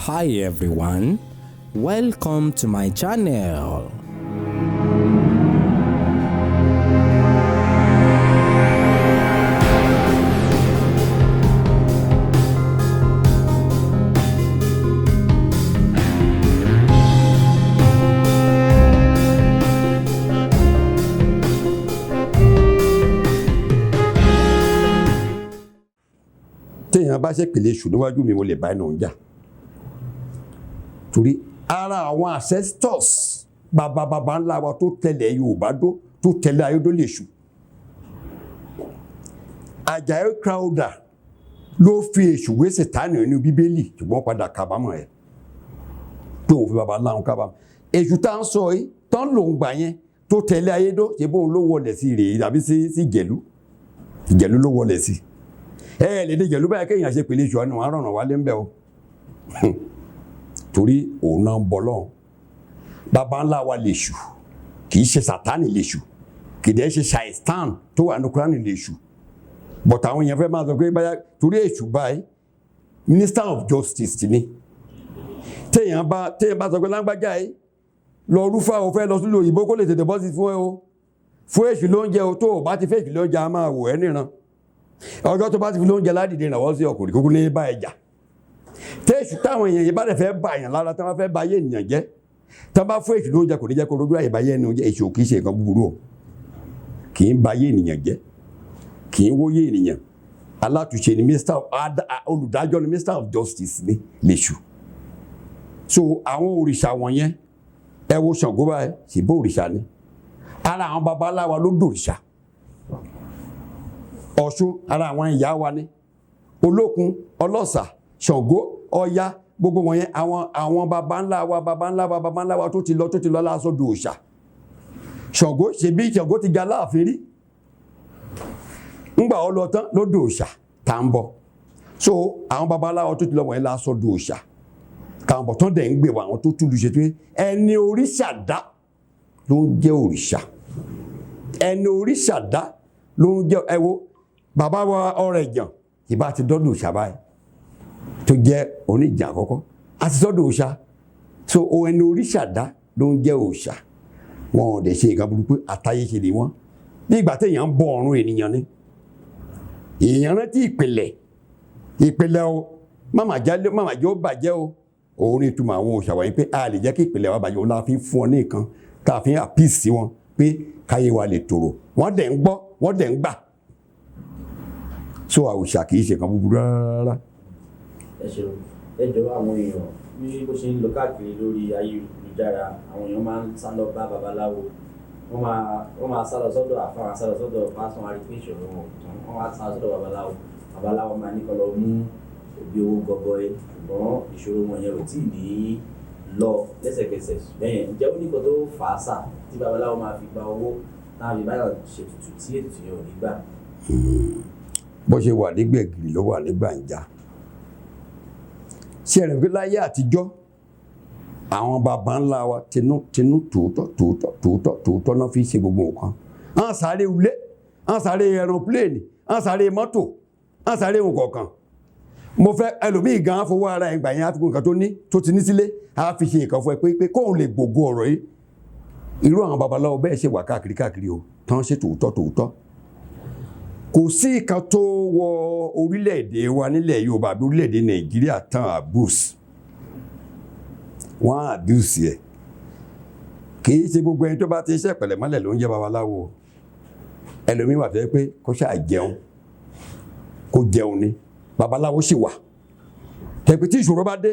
Hi everyone, welcome to my channel. Téèyàn bá ṣèpèlè èṣù níwájú mi mo lè bá ẹnu jà torí ara àwọn ancestors bàbá ńlá wa tó tẹ̀lé Yorùbá tó tẹ̀lé ayédó lè ṣù. Àjàyí Crowther ló fi èṣù wé Sátánì nínú Bíbélì ṣùgbọ́n padà kábàámọ̀ ẹ̀ tó òun fi bàbá ńlá wọn kábàámọ̀. Èṣù tá ń sọ yìí tán lòún gbà yẹn tó tẹ̀lé ayédó ṣe bóun ló wọlé sí rèé tàbí sí Ìjẹ̀lú ló wọlé sí. Lè dé Ìjẹ̀lú báyìí kéèyàn ṣe pèlè èṣù àwọn arànà wálé ń bẹ̀ o torí òun náà ń bọ̀ lọ́hùn. Bàbá ńlá wa lè ṣù kì í ṣe Sátánì lè ṣù kì í dẹ́ ṣe Ṣàìtàn tó wà ní Kúránì lè ṣù but àwọn èèyàn fẹ́ máa sọ pé báyà torí èṣù báyìí Minister of Justice ni téèyàn bá sọ pé lágbájá yìí lọ rúfà o fẹ́ lọ sílùú òyìnbó kó lè tètè bọ́ sí fún ẹ o fún èṣù lóúnjẹ o tó o bá ti fẹ́ èṣù lóúnjẹ a máa wò ẹ́ níran ọjọ́ tó bá ti fi lóúnjẹ ládìde ìrànwọ́ sí ọkùnrin kúkú ní bá ẹjà téèṣù táwọn èèyàn yìí bá dẹ̀ fẹ́ bá èèyàn lára tí wọ́n fẹ́ bá ayé ènìyàn jẹ́ tí wọ́n bá fún èṣù lóúnjẹ kò ní jẹ́ kó rojú àyè bá ayé ènìyàn jẹ́ èṣù kì í ṣe nǹkan búburú o kì í bá ayé ènìyàn jẹ́ kì í wóyé ènìyàn alátúnṣe ni olùdájọ́ ni Minister of Justice ni lèṣù. So àwọn òrìṣà wọ̀nyẹn ẹ wo Ṣàngó báyìí ṣèbó òrìṣà ni ara àwọn babaláwa ló dòrìṣà. Ọ̀ṣun ara àwọn ìyá wa ni Olókun Ọlọ́sà Ṣàngó Ọya gbogbo wọ̀nyẹn àwọn baba ńlá wa tó ti lọ láṣọ do òòṣà. Ṣàngó ṣebí Ṣàngó ti ga láàfin rí ńgbà ọ lọ tán ló do òòṣà tá ń bọ̀ so àwọn baba ńlá wa tó ti lọ wọ̀nyẹn láṣọ do òòṣà tá ń bọ̀ tán dẹ̀ ń gbé wa àwọn tó túlù ṣe tó ẹni òrìṣà dá ló ń jẹ́ òrìṣà ẹni òrìṣà dá ló ń jẹ́ ẹwọ́ bàbá wa Ọ̀rẹ̀jàn ìbá ti dọ́dọ̀ òòṣà báyìí tó jẹ́ oníjà àkọ́kọ́ àti dọ́dọ̀ òòṣà so ẹni òrìṣà dá ló ń jẹ́ òòṣà wọn ò dẹ̀ ṣe nǹkan burúkú àtayé ṣe lè wọ́n bí ìgbà téèyàn ń bọ ọ̀run ènìyàn ni èèyàn rántí ìpìlẹ̀ o máma jẹ́ ó bàjẹ́ o òun ní ìtumọ̀ àwọn òòṣà wọ̀nyí pé a lè jẹ́ kí ìpìlẹ̀ wa bàjẹ́ òun la fi fún ọ ní nǹkan tá a fi ń àpíìsì sí wọn pé káyé wa lè tòrò wọ́n dẹ̀ ń gbọ́ wọ́n dẹ̀ ń gbà so àwòṣà kì í ṣe kan búburú rárá. Ẹ ṣeun ẹ jọ̀wọ́ àwọn èèyàn bí bó ṣe ń lọ káàkiri lórí ayélujára àwọn èèyàn máa ń sá lọ bá babaláwo wọ́n máa sá lọ sọ́dọ̀ àfáà sá lọ sọ́dọ̀ pásán arípé ìṣòro wọn wọ́n máa sá lọ sọ́dọ̀ babaláwo máa ní kó lọ mú òbí owó gọbọi ṣùgbọ́n ìṣòro wọn yẹn ò tí ì ní lọ lẹ́sẹ̀kẹsẹ̀ bẹ́ẹ̀ ǹjẹ́ ó ní kó tó fà á sà tí babaláwo máa fi gba owó náà fi báyọ̀ ṣètùtù tí ètùtù yẹn ò ní gbà. Bó ṣe wà ní gbẹ̀gìrì ló wà ní gbàǹjà ṣe rẹ̀ pé láyé àtijọ́ àwọn baba ńlá wa tinú tòótọ́ náà fi ṣe gbogbo nǹkan wọ́n sáré ulé wọ́n sáré aeroplane wọ́n sáré mọ́tò wọ́n sáré nǹkan mo fẹ́ ẹlòmíì gan fowó ara ẹgbà yẹn àti nǹkan tó ti ní sílé a fi ṣe nǹkan fún ẹ pé kóun lè gbogbo ọ̀rọ̀ yìí irú àwọn babaláwo bẹ́ẹ̀ ṣe wà káàkiri o tán ṣe tòótọ́ kò sí ìkan tó wọ orílẹ̀-èdè wa nílẹ̀ Yorùbá àbí orílẹ̀-èdè Nàìjíríà tán abuse wọ́n abuse ẹ̀ kì í ṣe gbogbo ẹni tó bá ti ṣe pẹ̀lẹ́ mọ́lẹ̀ ló ń jẹ́ babaláwo ẹlòmíì wà fẹ́ pé kó ṣáà jẹun kó jẹun ni babaláwo sì wà tẹ̀pẹ́ tí ìṣòro bá dé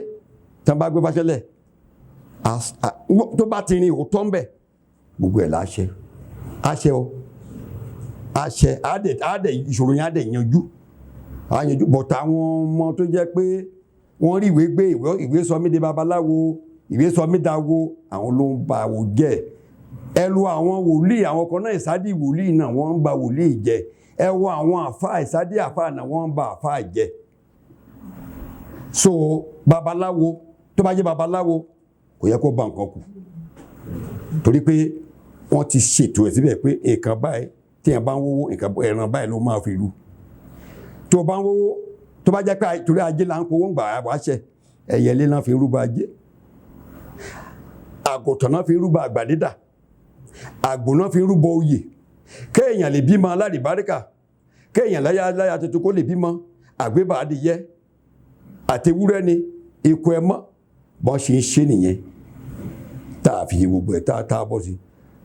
tán bá gbé fáṣẹ́lẹ̀ tó bá ti rin òótọ́ ń bẹ̀ gbogbo ẹ̀ láṣẹ àdẹ̀ ìṣòro yẹn àdẹ̀ yanjú bọ̀tà àwọn ọmọ tó jẹ́ pé wọ́n rí ìwé gbé ìwé sọmídé babaláwo ìwé sọmídáwo àwọn ló ń ba àwò jẹ́ ẹ lo àwọn wòlíì àwọn kan náà ìsádì wòlíì náà wọ́n ń ba wòlíì jẹ́ ẹ wo àwọn àfáà ìsádì àfáà náà wọ́n ń ba àfáà jẹ́ so babaláwo tó bá jẹ́ babaláwo kò yẹ kó ba nǹkan kù torí pé wọ́n ti ṣètò ẹ̀ síbẹ̀ pé nǹkan báyìí tí ẹ̀ bá ń wówó ẹ̀ràn báyìí ló máa fi rú tó bá ń wówó tó bá jẹ́ pé torí ajé là ń powó ń gbà wáṣẹ ẹyẹlé náà fi rúbọ ajé, àgùntàn náà fi rúbọ àgbà dídà, àgbò náà fi rúbọ oyè. Kéèyàn lè bímọ aládìbáríkà, kéèyàn láyà tuntun kó lè bímọ àgbébà adìyẹ àtewúrẹ́ ni ikú ẹmọ́ bọ́n ṣe ń ṣe nìyẹn tá a fi gbogbo ẹ̀ tá a bọ́ sí.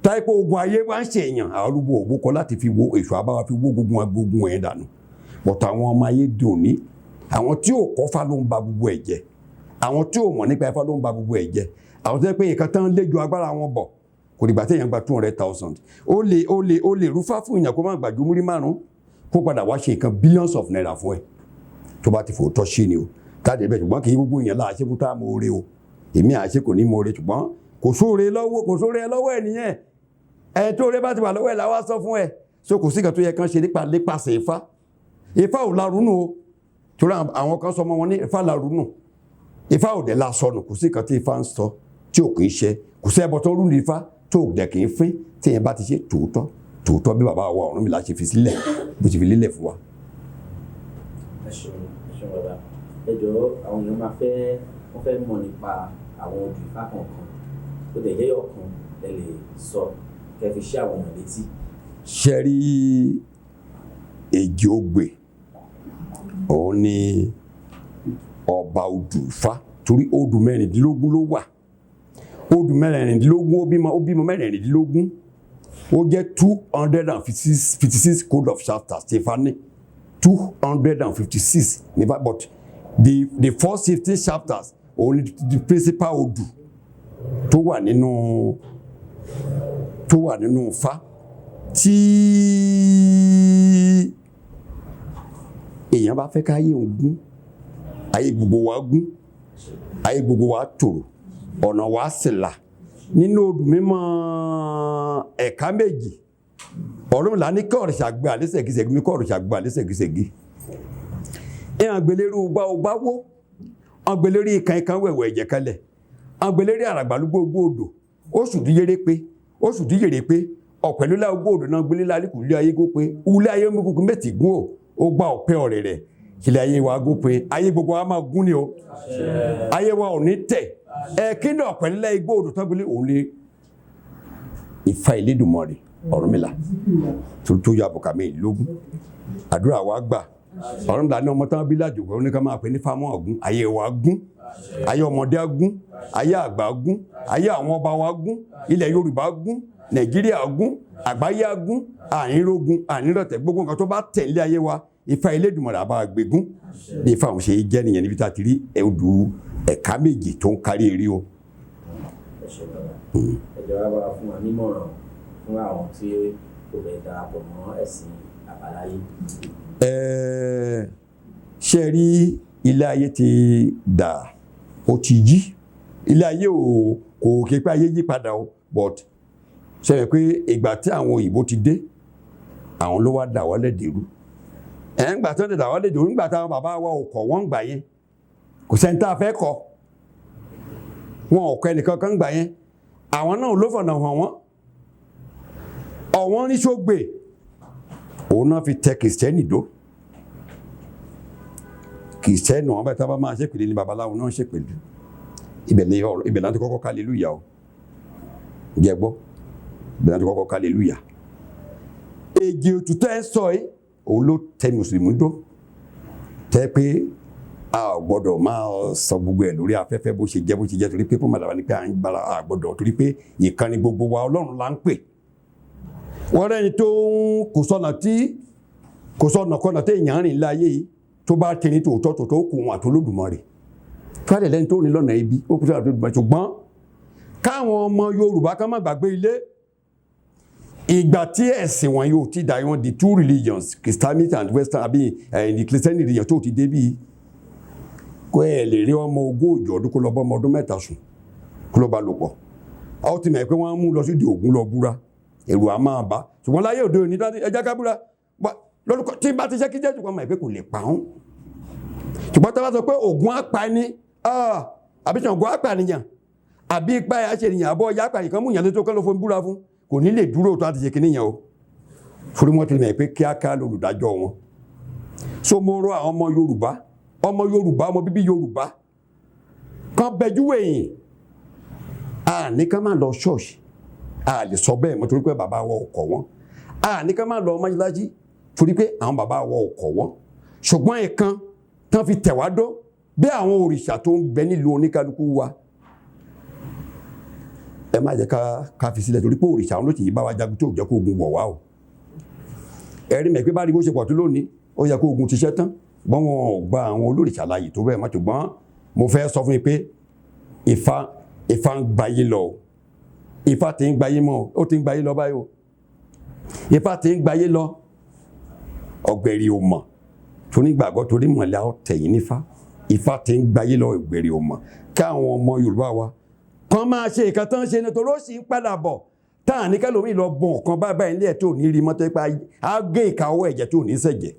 Táìpé ogun ayé wá ń ṣe èèyàn àrùbọ̀ ògbókọ láti fi wo èṣù àbáwá fi wó gbogbo ẹ̀ dànù. Bọ̀tà àwọn ọmọ ayé dòní, àwọn tí ò kọ́fà ló ń ba gbogbo ẹ̀ jẹ́, àwọn tí ò mọ̀ nípa Ifá ló ń ba gbogbo ẹ̀ jẹ́, àwọn tó yẹ pé nǹkan tán lé ju agbára wọn bọ̀ kò dìgbà téèyàn gba 200,000 ó lè rúfá fún èèyàn kó má gbàjú múrí márùn kó padà wá ṣe nǹkan billions of naira fún ẹ tó bá ti fòótọ́ ṣe ni o káàdì ẹ̀bẹ̀ ṣùgbọ́n kì í gbogbo èèyàn láàṣẹ fún táàmù oore o èmi àṣẹ kò ní mọ oore ṣùgbọ́n kò sóore lọ́wọ́ ẹ̀ nìyẹn ẹ̀ tó oore bá ti wà lọ́wọ́ ẹ̀ làwa sọ fún ẹ̀ so kò sí kan tó yẹ kán ṣe nípasẹ̀ Ifá ò larúnù o torí àwọn kan sọ ọmọ wọn ní Ifá larúnù Ifá ò dẹ̀ lásọnù kò sí kan tí Ifá ń sọ tí ò kì í ṣe kò sí ẹbọ tó rú ní Ifá tó dẹ̀ kì í fín tí yẹn bá ti ṣe tòótọ́ bí bàbá wa Ọ̀rúnmìlà ṣe fi sílẹ̀ bó ṣe fi lélẹ̀ fún wa. ẹ ṣeun bàbá ẹ jọ̀ọ́ àwọn èèyàn wọ́n fẹ́ mọ̀ nípa àwọn odù Ifá kankan tó dẹ̀ jẹ́ ọ̀kan lẹ lè sọ kẹ́ fi ṣe àwọn èèyàn létí. ṣe rí Èjì Ogbè òun ni ọba odù Ifá torí odù mẹ́rìndínlógún ló wà odù mẹ́rìndínlógún ó bímọ mẹ́rìndínlógún ó jẹ́ 256 code of chapters tí Ifá ní 256 nípa but the first 15 chapters òun ni the principal odù tó wà nínú Ifá tí èèyàn bá fẹ́ káyé ògún ayé gbogbo wa gún ayé gbogbo wa tòrò ọ̀nà wa sì là nínú odù mímọ́ ẹ̀ka méjì Ọ̀rúnmìlà ní kí òrìṣà gbé àlésẹ̀gísẹ̀gí mi kí òrìṣà gbé àlésẹ̀gísẹ̀gí ìhàn gbèlérí ugbá wó wọn gbèlérí ìkan wẹ̀wẹ̀ ẹ̀jẹ̀ kalẹ̀ wọn gbèlérí àràgbàlúgbò odò oṣù díyèrè pé ọ̀pẹ̀lú lágbó odò náà gbélé lálẹ́kùn ilé ayé gó pé ulé ayé mú méjì gún ó gba ọ̀pẹ ọ̀rẹ́ rẹ̀ kílẹ̀ ayé wa gó pé ayé gbogbo wa máa gún ni o ayé wa ò ní tẹ̀ kí ni ọ̀pẹ̀lú láyé gbó odò tán gbélé òun lé Ifá Elédùmarè Ọ̀rúnmìlà tó yọ àbùkà mẹ́rìnlógún àdúrà wa gbà Ọ̀rúnmìlà ní ọmọ tán bí lájòkó ó ní ká máa pè ní Fámọ́ Ògún ayé wa gún ayé ọmọdé gún ayé àgbà gún ayé àwọn ọba wa gún ilẹ̀ Yorùbá gún Nàìjíríà gún àgbáyé gún ànírógun ànírọ̀tẹ̀ gbogbo nǹkan tó bá tẹ̀lé ayé wa Ifá Elédùmarè àbá gbégún bí Ifá òun ṣe jẹ́ nìyẹn níbi tá a ti rí odù ẹ̀ka méjì tó ń kárí eré o. ẹ ṣe bàbá ẹjọ wa bá fún wa nímọ̀ràn fún àwọn tí kò fẹ́ darapọ̀ mọ́ ẹ̀sìn àbáláyé. ṣe rí ilé ayé ti dà ó ti yí ilé ayé kò ké pé ayé yí padà o but ṣe pé ìgbà tí àwọn òyìnbó ti dé àwọn ló wá dà wálẹ̀ dèrú ńgbà tó ń dà wálẹ̀ dèrú ńgbà táwọn bàbá wa ò kọ̀ wọ́n gbà yẹn kò sẹ́ni tá a fẹ́ kọ̀ wọn ò kọ́ ẹnìkan kan gbà yẹn àwọn náà ló fọ̀nà hàn wọ́n ọ̀wọ́n ní Ṣógbè òun náà fi tẹ kìrìsìtẹ́nì dó kìrìsìtẹ́nì wọn bá tá a bá máa ṣèpèlè ní babaláwo náà ṣèpèlè ibẹ̀ láti kọ́kọ́ hallelujah o jẹ́ gbọ́ ibẹ̀ láti kọ́kọ́ hallelujah Èjì òtútù ẹ̀ sọ ẹ́ òun ló tẹ mùsùlùmí dó tẹ́ pé a gbọ́dọ̀ máa sọ gbogbo ẹ̀ lórí afẹ́fẹ́ bó ṣe jẹ́ torí pé fún màdàbà ní pé à ń gbára a gbọ́dọ̀ torí pé ìkànnì gbogbo wa Ọlọ́run là ń pè wọ́n rẹ́ni tó kò sọ̀nà kọ́nà tí èèyàn rìn láyé yìí tó bá tẹni tòótọ́ kù wọn àtolódùmarè tó àdẹ̀ lẹ́ni tó ní lọ́nà ibi ó kù sí àtolódùmarè ṣùgbọ́n káwọn ọmọ Yorùbá ká má gbàgbé ilé ìgbà tí ẹ̀sìn wọn yóò ti dà wọn the two religions Christianity and Western àbí the Christian religion tó ti dé bíi kó ẹ lè rí ọmọ ogójì ọdún kó lọ bọ́ ọmọ ọdún mẹ́ta sùn kó lọ bá lò pọ̀ a ó ti mọ̀ pé wọ́n mú lọ sí di Ògún lọ búra ẹ̀rù a máa bá ṣùgbọ́n láyé òde òní ẹja ká búra lórúkọ tí bá ti ṣe kí jẹ́ ṣùgbọ́n mọ̀ pé kò lè pa òun ṣùgbọ́n tá a bá sọ pé Ògún apá ni àbí Ṣàngó apá nìyàn àbí ipa ẹ̀ ṣe nìyàn àbọ̀ ọjà apá nìkan mú ìyàn tó kọ́ ló fún búra fún kò ní lè dúró tó a ti ṣe kí nìyàn o torí wọ́n ti mọ̀ pé kíákíá lolùdájọ́ wọn so mo rọ àwọn ọmọ Yorùbá ọmọ bíbí Yorùbá kan bẹjú wẹ̀yìn a ní ká má lọ ṣọ́ọ̀ṣì a lè sọ bẹ́ẹ̀ mọ́ torí pé bàbá wa ò kọ̀ wọ́n a ní ká má lọ mọ́ṣáláṣí torí pé àwọn bàbá wa ò kọ̀ wọ́n ṣùgbọ́n ẹ̀kan tán fi tẹ̀ wá dó bí àwọn òrìṣà tó ń bẹ nílùú oníkálukú wa ẹ má jẹ́ ká fi sílẹ̀ torí pé òrìṣà àwọn olóṣèlú bá wa jagun tó jẹ́ kó ogun wọ̀ wá o ẹ̀rí mẹ́ pé bá rí bó ṣe pọ̀ tó lónìí ó yẹ kó ogun ti ṣẹ́ tán gbọ́n wọn ò gba àwọn olórìṣà láàyè tó bẹ́ẹ̀ mọ́ ṣùgbọ́n mo fẹ́ sọ fún yín pé Ifá ń gbayé lọ o Ifá ti ń gbayé mọ́ ó ti ń gbayé lọ báyìí o Ifá ti ń gbayé lọ ọ̀gbẹ̀rì ò mọ̀ torí gbàgbọ́ torí mọ̀lẹ́ ọ̀tẹ̀yìn nífá Ifá ti ń gbayé lọ ọ̀gbẹ̀rì ò mọ̀ káwọn ọmọ Yorùbá wa kan máa ṣe nǹkan tán ṣe nítorí ó sì ń padà bọ̀ táà ní kẹ́lòmíì lọ bọ̀ nǹkan báyìí ilé ẹ̀ tó ní rí mọ́tò pé á gé ìka ọwọ́ ẹ̀jẹ̀ tó ní sẹ̀jẹ̀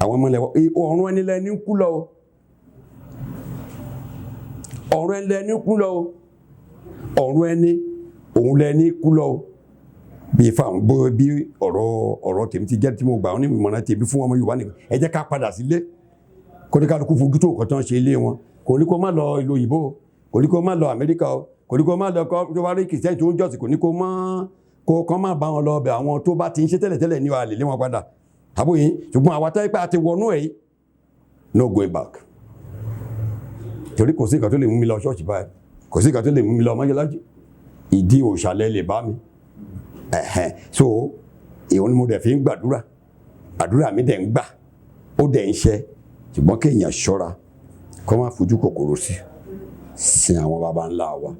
àwọn ọmọ ilẹ̀ ọ̀run ẹni lẹ́ni kú lọ ọ̀run ẹni lẹ́ni kú lọ ọ̀run ẹni òun lẹ́ni kú lọ bí Ifá ń gbọ́ bí ọ̀rọ̀ tèmi ti jẹ́ tí mo gbà wọn ní ìmọ̀ràn tèmi fún ọmọ Yorùbá nìkan ẹ jẹ́ ká padà sílé kó ní kálukú fojú tó nǹkan tó ń ṣe ilé wọn kò ní kó má lọ ìlú òyìnbó kò ní kó má lọ Amẹ́ríkà o kò ní kó má lọ kó wá rí kìsẹ́yìn tó ń jọ́sìn kò ní kó kán má bá wọn lọ bẹ̀ àwọn tó bá ti ń ṣe tẹ́lẹ̀tẹ́lẹ̀ ní àlè lé wọn padà àbóyìn ṣùgbọ́n àwa táyé pé a ti wọnú ẹ̀ no going back torí kò sí nǹkan tó lè mú mi lọ ṣọ́ọ̀ṣì báyìí kò sí nǹkan tó lè mú mi lọ mọ́ṣáláṣí ìdí òṣàlẹ̀ lè bá mi so èèyàn ni mo dẹ̀ fi ń gbàdúrà àdúrà mi dẹ̀ ń gbà ó dẹ̀ ń ṣe ṣùgbọ́n kéèyàn ṣọ́ra kó má fojú kòkòrò sí àwọn baba ńlá wa